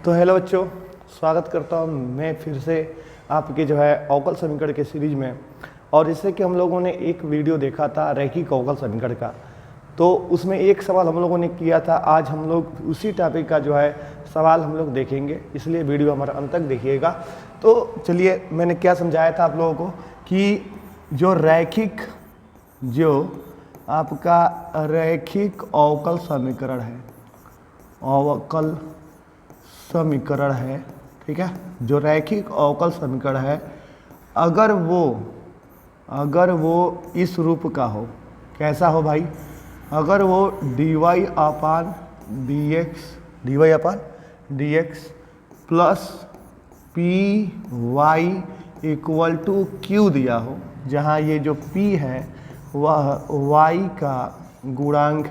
तो हेलो बच्चों, स्वागत करता हूँ मैं फिर से आपके अवकल समीकरण के सीरीज में। और जैसे कि हम लोगों ने एक वीडियो देखा था रैखिक अवकल समीकरण का, तो उसमें एक सवाल हम लोगों ने किया था। आज हम लोग उसी टॉपिक का सवाल हम लोग देखेंगे, इसलिए वीडियो हमारा अंत तक देखिएगा। तो चलिए, मैंने क्या समझाया था आप लोगों को कि जो आपका रैखिक अवकल समीकरण है, अवकल समीकरण है, ठीक है, जो रैखिक अवकल समीकरण है, अगर वो इस रूप का हो, कैसा हो भाई? अगर वो dy upon dx plus P Y equal to Q दिया हो, जहाँ ये जो p है वह y का गुणांक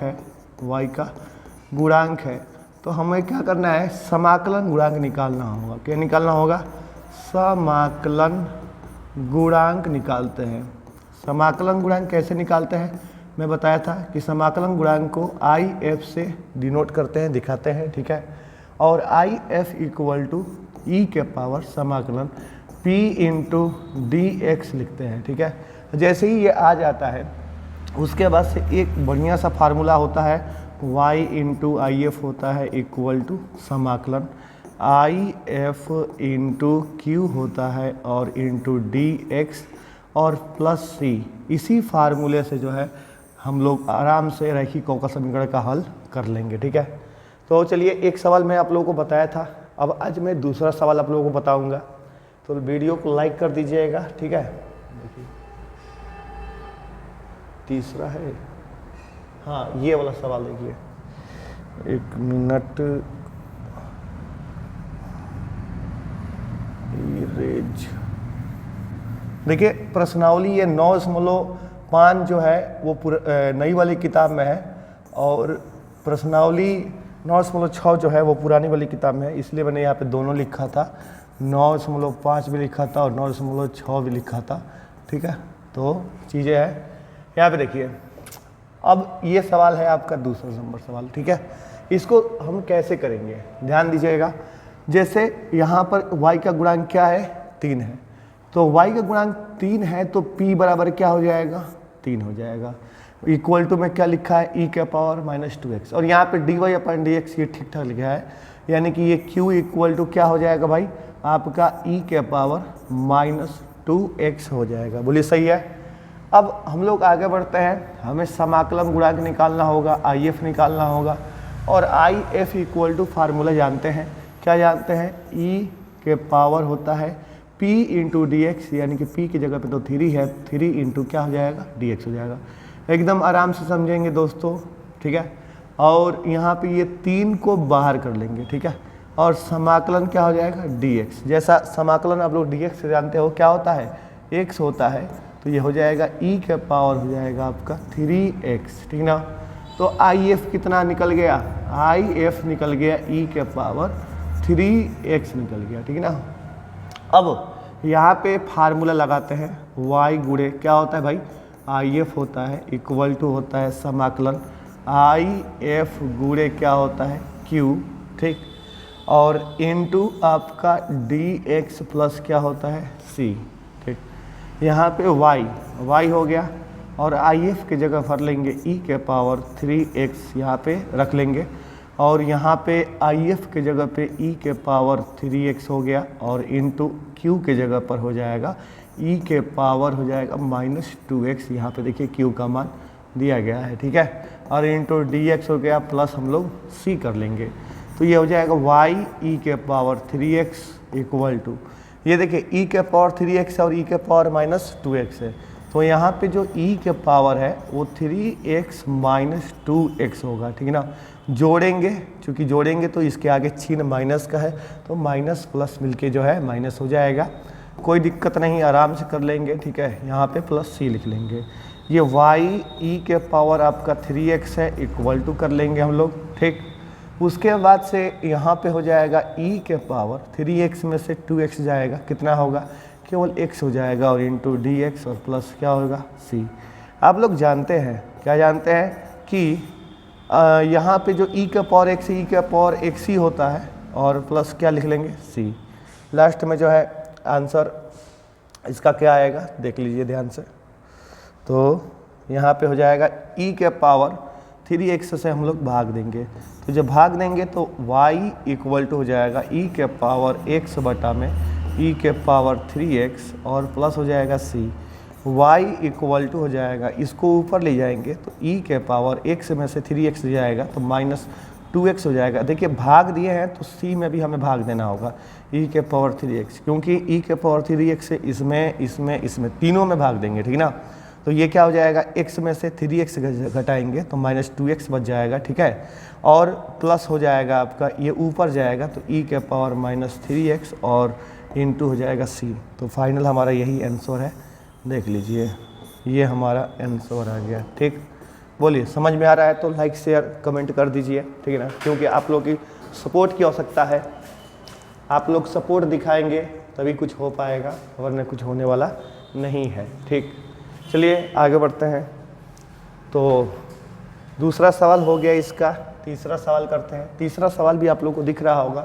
है, तो हमें क्या करना है? समाकलन गुणांक निकालना होगा। क्या निकालना होगा? समाकलन गुणांक निकालते हैं। समाकलन गुणांक कैसे निकालते हैं? मैं बताया था कि समाकलन गुणांक को आई एफ से डिनोट करते हैं, दिखाते हैं, ठीक है। और आई एफ इक्वल टू ई के पावर समाकलन p इंटू डी एक्स लिखते हैं, ठीक है। जैसे ही ये आ जाता है, उसके बाद से एक बढ़िया सा फार्मूला होता है, y इंटू आई एफ होता है इक्वल टू समाकलन आई एफ इंटू क्यू होता है और इंटू डी एक्स और प्लस सी। इसी फार्मूले से हम लोग आराम से रैखिक अवकल समीकरण का हल कर लेंगे, ठीक है। तो चलिए, एक सवाल मैं आप लोगों को बताया था, अब आज मैं दूसरा सवाल आप लोगों को बताऊंगा। तो वीडियो को लाइक कर दीजिएगा, ठीक है। देखिए, तीसरा है, हाँ, ये वाला सवाल देखिए, एक मिनट, देखिए प्रश्नावली ये 9.5 जो है वो नई वाली किताब में है, और प्रश्नावली 9.6 जो है वो पुरानी वाली किताब में है। इसलिए मैंने यहाँ पे दोनों लिखा था, 9.5 भी लिखा था और 9.6 भी लिखा था, ठीक है। तो चीज़ें हैं यहाँ पे, देखिए। अब ये सवाल है आपका दूसरा नंबर सवाल, ठीक है। इसको हम कैसे करेंगे, ध्यान दीजिएगा। जैसे यहाँ पर y का गुणांक क्या है? 3 है। तो y का गुणांक 3 है तो p बराबर क्या हो जाएगा? 3 हो जाएगा। इक्वल टू में क्या लिखा है? e के पावर -2x, और यहाँ पे dy अपन dx ये ठीक ठाक लिखा है, यानी कि ये q इक्वल टू क्या हो जाएगा भाई? आपका e के पावर -2x हो जाएगा। बोलिए सही है। अब हम लोग आगे बढ़ते हैं, हमें समाकलन गुणांक निकालना होगा, आई एफ निकालना होगा। और I F equal to formula जानते हैं, क्या जानते हैं? ई के पावर होता है p इंटू डी एक्स, यानी कि p की जगह पे तो 3 है, 3 इंटू क्या हो जाएगा? dx हो जाएगा। एकदम आराम से समझेंगे दोस्तों, ठीक है। और यहाँ पे ये 3 को बाहर कर लेंगे, ठीक है। और समाकलन क्या हो जाएगा? dx। जैसा समाकलन आप लोग dx से जानते हो क्या होता है? x होता है, तो ये हो जाएगा e के पावर हो जाएगा आपका 3x, ठीक ना। तो आई एफ कितना निकल गया? आई एफ निकल गया e के पावर 3x निकल गया, ठीक है ना। अब यहाँ पे फार्मूला लगाते हैं, y गुणे क्या होता है भाई? आई एफ होता है इक्वल टू होता है समाकलन आई एफ गुणे क्या होता है? q, ठीक। और इनटू आपका डी एक्स प्लस क्या होता है? c, ठीक। यहाँ पे y हो गया, और आई एफ की जगह भर लेंगे e के पावर 3x यहाँ पे रख लेंगे, और यहाँ पे आई एफ के जगह पे e के पावर 3x हो गया, और इंटू q के जगह पर हो जाएगा e के पावर हो जाएगा -2x। यहाँ पे देखिए q का मान दिया गया है, ठीक है। और इंटू dx हो गया, प्लस हम लोग c कर लेंगे, तो ये हो जाएगा y e के पावर 3x इक्वल टू, ये देखिए e के पावर 3x और e के पावर -2x है, तो यहाँ पे जो e के पावर है वो 3x -2x होगा, ठीक है ना। जोड़ेंगे, चूँकि जोड़ेंगे तो इसके आगे चिन्ह माइनस का है, तो माइनस प्लस मिलके माइनस हो जाएगा। कोई दिक्कत नहीं, आराम से कर लेंगे, ठीक है। यहाँ पे प्लस c लिख लेंगे। ये y e के पावर आपका 3x है इक्वल टू कर लेंगे हम लोग, ठीक। उसके बाद से यहाँ पे हो जाएगा e के पावर 3x में से 2x जाएगा, कितना होगा? केवल x हो जाएगा, और इंटू डी एक्स और प्लस क्या होगा? c। आप लोग जानते हैं, क्या जानते हैं कि यहाँ पे जो e का पावर x होता है, और प्लस क्या लिख लेंगे सी। लास्ट में जो है आंसर इसका क्या आएगा देख लीजिए ध्यान से। तो यहाँ पे हो जाएगा e के पावर 3x से हम लोग भाग देंगे, तो जब भाग देंगे तो y इक्वल टू हो जाएगा e के पावर x बटा में e के पावर 3x और प्लस हो जाएगा c। y इक्वल टू हो जाएगा, इसको ऊपर ले जाएंगे तो e के पावर x में से 3x जाएगा तो माइनस 2x हो जाएगा। देखिए भाग दिए हैं तो c में भी हमें भाग देना होगा e के पावर 3x, क्योंकि e के पावर 3x से इसमें तीनों में भाग देंगे, ठीक ना। तो ये क्या हो जाएगा x में से 3x घटाएंगे तो माइनस 2x बच जाएगा, ठीक है। और प्लस हो जाएगा आपका ये ऊपर जाएगा तो e के पावर माइनस 3x और इंटू हो जाएगा c। तो फाइनल हमारा यही आंसर है, देख लीजिए ये हमारा आंसर आ गया, ठीक। बोलिए समझ में आ रहा है तो लाइक शेयर कमेंट कर दीजिए, ठीक है ना, क्योंकि आप लोग की सपोर्ट की आवश्यकता है। आप लोग सपोर्ट दिखाएंगे तभी कुछ हो पाएगा, वरना कुछ होने वाला नहीं है, ठीक। चलिए आगे बढ़ते हैं। तो दूसरा सवाल हो गया इसका, तीसरा सवाल करते हैं। तीसरा सवाल भी आप लोग को दिख रहा होगा,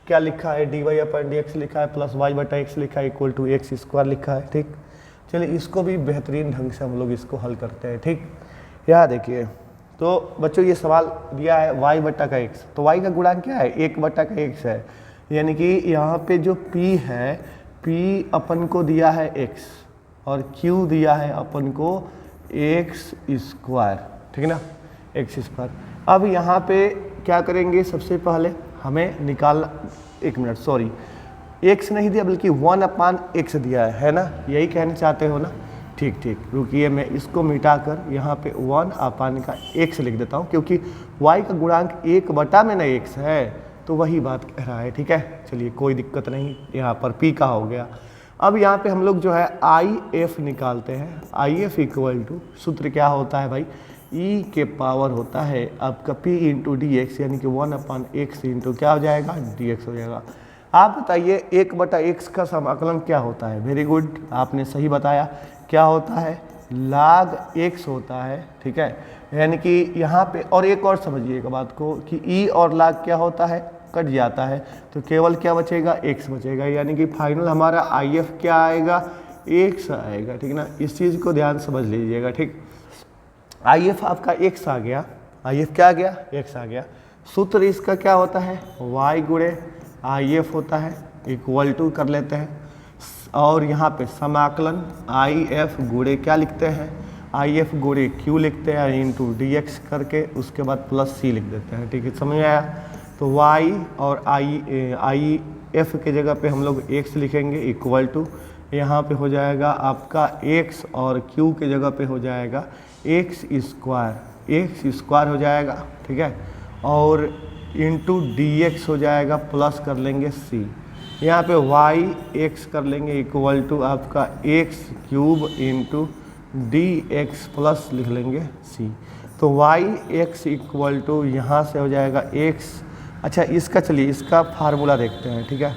क्या लिखा है dy/dx लिखा है प्लस y/x लिखा है इक्वल टू x स्क्वायर लिखा है, ठीक। चलिए इसको भी बेहतरीन ढंग से हम लोग इसको हल करते हैं, ठीक। यहाँ देखिए तो बच्चों ये सवाल दिया है y/x, तो y का गुणांक क्या है 1/x है, यानी कि यहाँ पे जो p है p अपन को दिया है x और q दिया है अपन को x स्क्वायर, ठीक है ना, x स्क्वायर। अब यहाँ पे क्या करेंगे, सबसे पहले हमें निकालना, एक मिनट सॉरी x नहीं दिया बल्कि 1/x दिया है ना, यही कहना चाहते हो ना, ठीक ठीक। रुकिए मैं इसको मिटाकर यहाँ पे 1/x लिख देता हूँ, क्योंकि y का गुणांक 1/x है तो वही बात कह रहा है, ठीक है। चलिए कोई दिक्कत नहीं, यहाँ पर p का हो गया। अब यहाँ पे हम लोग जो है IF निकालते हैं। IF इक्वल टू सूत्र क्या होता है भाई, e के पावर होता है आपका p इंटू dx, यानी कि 1/x इंटू क्या हो जाएगा dx हो जाएगा। आप बताइए 1/x का समाकलन क्या होता है, वेरी गुड, आपने सही बताया, क्या होता है log x होता है, ठीक है। यानी कि यहाँ पे और एक और समझिएगा बात को कि e और log क्या होता है, कट जाता है तो केवल क्या बचेगा x बचेगा, यानी कि फाइनल हमारा IF क्या आएगा x आएगा, ठीक ना। इस चीज़ को ध्यान समझ लीजिएगा, ठीक। IF आपका x आ गया, IF क्या आ गया x आ गया। सूत्र इसका क्या होता है y गुणे IF होता है इक्वल टू कर लेते हैं, और यहाँ पे समाकलन IF गुणे क्या लिखते हैं IF गुणे q लिखते हैं इंटू dx करके, उसके बाद प्लस c लिख देते हैं, ठीक है, समझ में आया। तो y और IF के जगह पे हम लोग x लिखेंगे इक्वल टू, यहाँ पे हो जाएगा आपका x और q के जगह पे हो जाएगा x स्क्वायर हो जाएगा, ठीक है, और इंटू dx हो जाएगा, प्लस कर लेंगे c, यहाँ पे y x कर लेंगे इक्वल टू आपका x cube into dx plus लिख लेंगे c। तो yx इक्वल टू यहाँ से हो जाएगा x। अच्छा इसका चलिए इसका फार्मूला देखते हैं, ठीक है।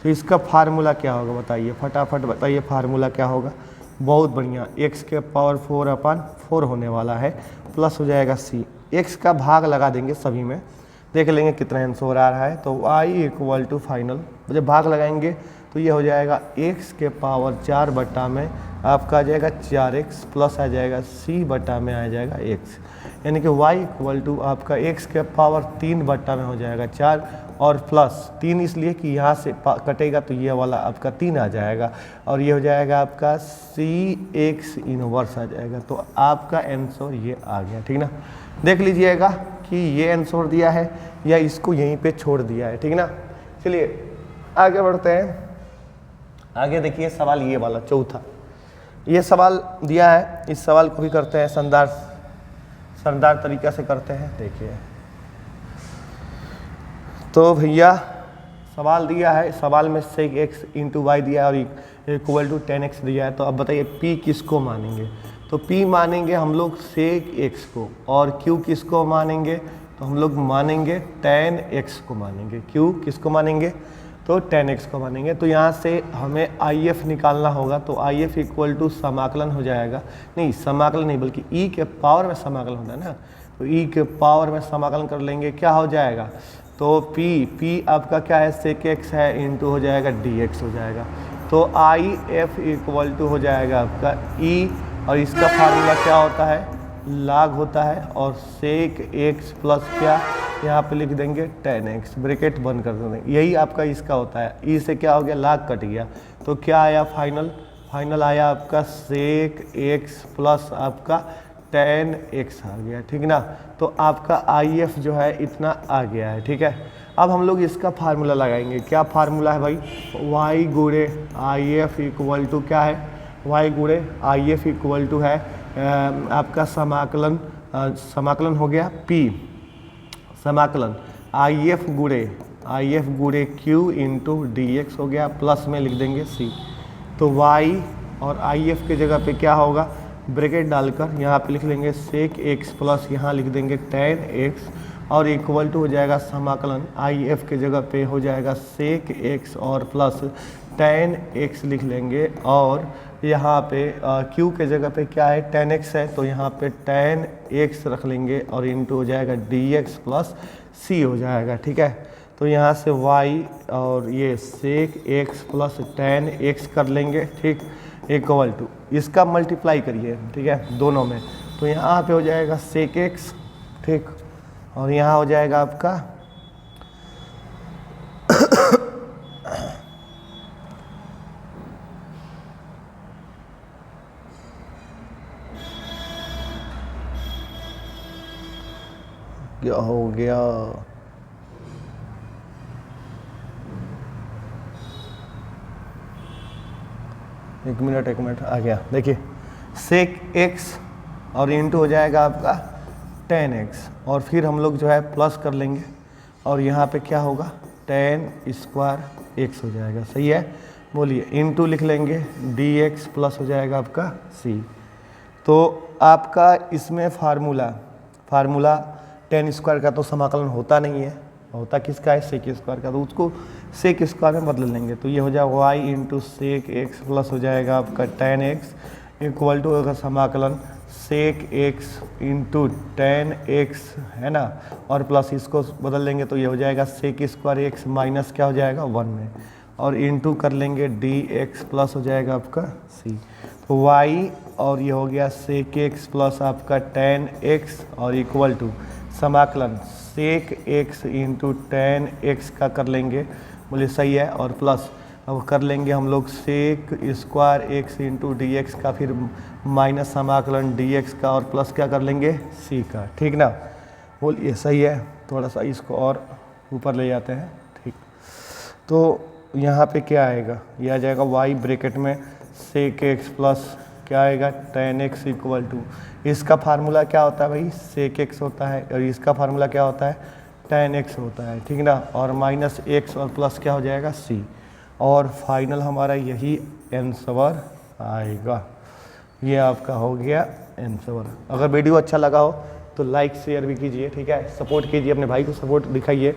तो इसका फार्मूला क्या होगा बताइए, फटाफट बताइए फार्मूला क्या होगा। बहुत बढ़िया, x के पावर 4/4 होने वाला है, प्लस हो जाएगा c, x का भाग लगा देंगे सभी में, देख लेंगे कितना आंसर आ रहा है। तो y इक्वल टू फाइनल जब भाग लगाएंगे तो ये हो जाएगा x के पावर 4 बटा में आपका आ जाएगा 4x प्लस आ जाएगा c बटा में आ जाएगा x, यानी कि y इक्वल टू आपका x के पावर 3 बटा में हो जाएगा 4 और प्लस 3 इसलिए कि यहाँ से कटेगा तो ये वाला आपका 3 आ जाएगा और ये हो जाएगा आपका cx इनवर्स आ जाएगा। तो आपका आंसर ये आ गया, ठीक ना। देख लीजिएगा कि ये आंसर दिया है या इसको यहीं पे छोड़ दिया है, ठीक ना। चलिए आगे बढ़ते हैं। आगे देखिए सवाल ये वाला चौथा, ये सवाल दिया है, इस सवाल को भी करते हैं शानदार तरीका से करते हैं। देखिए तो भैया सवाल दिया है, सवाल में sec x इंटू वाई दिया है और इक्वल टू 10x दिया है। तो अब बताइए p किसको मानेंगे, तो p मानेंगे हम लोग sec x को, और q किसको मानेंगे, तो हम लोग मानेंगे 10x को मानेंगे। q किसको मानेंगे, तो 10x को मानेंगे। तो यहाँ से हमें IF निकालना होगा, तो IF इक्वल टू समाकलन हो जाएगा, नहीं समाकलन नहीं बल्कि e के पावर में समाकलन होता है ना, तो e के पावर में समाकलन कर लेंगे, क्या हो जाएगा, तो पी आपका क्या है, सेक एक्स है, इंटू हो जाएगा डी एक्स हो जाएगा। तो आई एफ इक्वल टू हो जाएगा आपका ई, और इसका फार्मूला क्या होता है, लाग होता है, और सेक एक्स प्लस क्या यहाँ पे लिख देंगे टेन एक्स, ब्रैकेट बंद कर देंगे। यही आपका इसका होता है। ई से क्या हो गया, लाग कट गया, तो क्या आया फाइनल आया आपका सेक एक्स प्लस आपका टेन एक्स आ गया, ठीक ना। तो आपका आई एफ जो है इतना आ गया है, ठीक है। अब हम लोग इसका फार्मूला लगाएंगे। क्या फार्मूला है भाई, वाई गुणे आई एफ इक्वल टू क्या है, वाई गुणे आई एफ इक्वल टू है आपका समाकलन हो गया पी, समाकलन आई एफ गुणे क्यू इंटू डी एक्स हो गया, प्लस में लिख देंगे सी। तो y और आई एफ के जगह पे क्या होगा, ब्रैकेट डालकर यहाँ पे लिख लेंगे सेक एक्स प्लस यहाँ लिख देंगे टेन एक्स, और इक्वल टू हो जाएगा समाकलन आई एफ के जगह पे हो जाएगा सेक एक्स और प्लस टेन एक्स लिख लेंगे, और यहाँ पे क्यू के जगह पे क्या है, टेन एक्स है, तो यहाँ पे टेन एक्स रख लेंगे, और इंटू हो जाएगा डी एक्स प्लस सी हो जाएगा, ठीक है। तो यहाँ से y और ये sec x plus tan x कर लेंगे, ठीक, इक्वल टू इसका मल्टीप्लाई करिए, ठीक है, दोनों में। तो यहाँ पे हो जाएगा सेक एक्स, ठीक, और यहाँ हो जाएगा आपका क्या हो गया, एक मिनट आ गया। देखिए सेक एक्स और इंटू हो जाएगा आपका टेन एक्स, और फिर हम लोग जो है प्लस कर लेंगे, और यहाँ पे क्या होगा, टेन स्क्वायर एक्स हो जाएगा, सही है, बोलिए, इंटू लिख लेंगे डी एक्स प्लस हो जाएगा आपका सी। तो आपका इसमें फार्मूला टेन स्क्वायर का तो समाकलन होता नहीं है, होता किसका है, सेक स्क्वायर का, तो उसको सेक स्क्वायर में बदल लेंगे। तो ये हो जाएगा y into sec x plus हो जाएगा आपका टेन एक्स इक्वल टू होगा समाकलन sec x into tan x, है ना, और प्लस इसको बदल लेंगे तो ये हो जाएगा सेक स्क्वायर एक्स माइनस क्या हो जाएगा 1 में, और इंटू कर लेंगे डी एक्स प्लस हो जाएगा आपका सी। तो वाई और ये हो गया सेक एक्स प्लस आपका टेन एक्स, और इक्वल टू समाकलन sec x into tan x का कर लेंगे, बोले सही है, और प्लस अब कर लेंगे हम लोग sec square x into d x का, फिर माइनस समाकलन डी एक्स का, और प्लस क्या कर लेंगे सी का, ठीक ना, बोलिए सही है। थोड़ा सा इसको और ऊपर ले जाते हैं, ठीक। तो यहाँ पे क्या आएगा, ये आ जाएगा वाई ब्रैकेट में सेक एक्स प्लस क्या आएगा टेन एक्स इक्वल टू, इसका फार्मूला क्या होता है भाई, सेक एक्स होता है, और इसका फार्मूला क्या होता है, टेन एक्स होता है, ठीक ना, और माइनस एक्स और प्लस क्या हो जाएगा सी, और फाइनल हमारा यही आंसर आएगा। ये आपका हो गया आंसर। अगर वीडियो अच्छा लगा हो तो लाइक शेयर भी कीजिए, ठीक है, सपोर्ट कीजिए, अपने भाई को सपोर्ट दिखाइए।